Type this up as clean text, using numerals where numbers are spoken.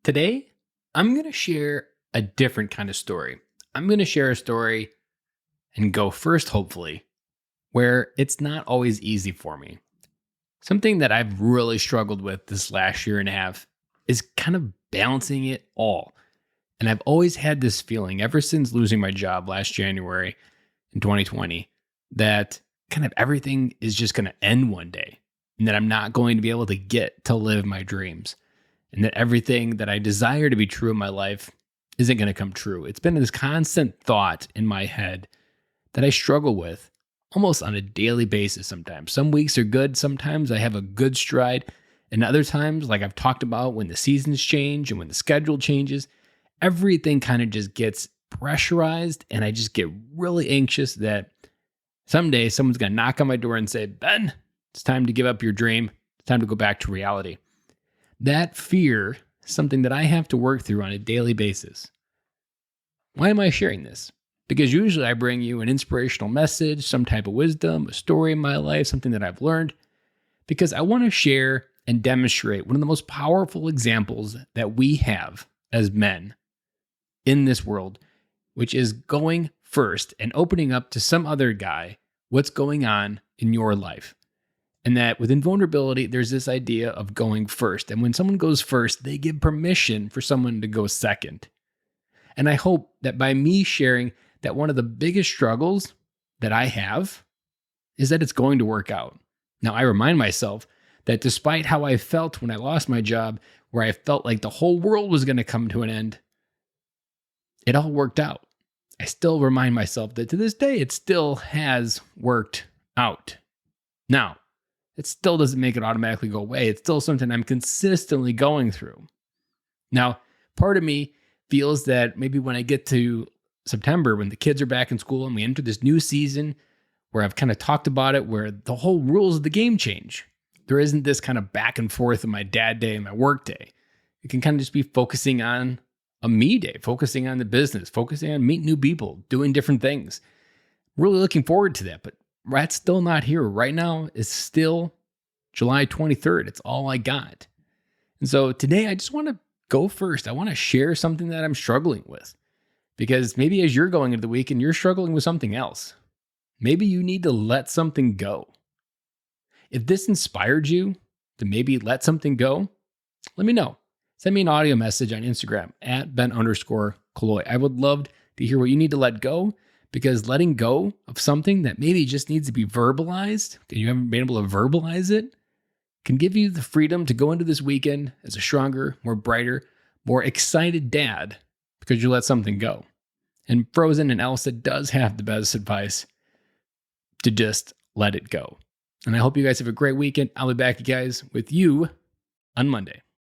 Today, I'm going to share a different kind of story. I'm going to share a story and go first, hopefully, where it's not always easy for me. Something that I've really struggled with this last year and a half is kind of balancing it all. And I've always had this feeling ever since losing my job last January in 2020 that kind of everything is just going to end one day and that I'm not going to be able to get to live my dreams. And that everything that I desire to be true in my life isn't going to come true. It's been this constant thought in my head that I struggle with almost on a daily basis sometimes. Some weeks are good. Sometimes I have a good stride. And other times, like I've talked about, when the seasons change and when the schedule changes, everything kind of just gets pressurized. And I just get really anxious that someday someone's going to knock on my door and say, Ben, it's time to give up your dream. It's time to go back to reality. That fear is something that I have to work through on a daily basis. Why am I sharing this? Because usually I bring you an inspirational message, some type of wisdom, a story in my life, something that I've learned, because I want to share and demonstrate one of the most powerful examples that we have as men in this world, which is going first and opening up to some other guy what's going on in your life. And that within vulnerability, there's this idea of going first. And when someone goes first, they give permission for someone to go second. And I hope that by me sharing that one of the biggest struggles that I have is that it's going to work out. Now, I remind myself that despite how I felt when I lost my job, where I felt like the whole world was going to come to an end, it all worked out. I still remind myself that to this day, it still has worked out. Now, it still doesn't make it automatically go away. It's still something I'm consistently going through. Now, part of me feels that maybe when I get to September, when the kids are back in school and we enter this new season where I've kind of talked about it, where the whole rules of the game change. There isn't this kind of back and forth of my dad day and my work day. It can kind of just be focusing on a me day, focusing on the business, focusing on meeting new people, doing different things. Really looking forward to that, but that's still not here. Right now, it's still July 23rd. It's all I got. And so today, I just want to go first. I want to share something that I'm struggling with. Because maybe as you're going into the week and you're struggling with something else, maybe you need to let something go. If this inspired you to maybe let something go, let me know. Send me an audio message on Instagram at Ben_Killoy. I would love to hear what you need to let go. Because letting go of something that maybe just needs to be verbalized, and you haven't been able to verbalize it, can give you the freedom to go into this weekend as a stronger, more brighter, more excited dad because you let something go. And Frozen and Elsa does have the best advice to just let it go. And I hope you guys have a great weekend. I'll be back, you guys, with you on Monday.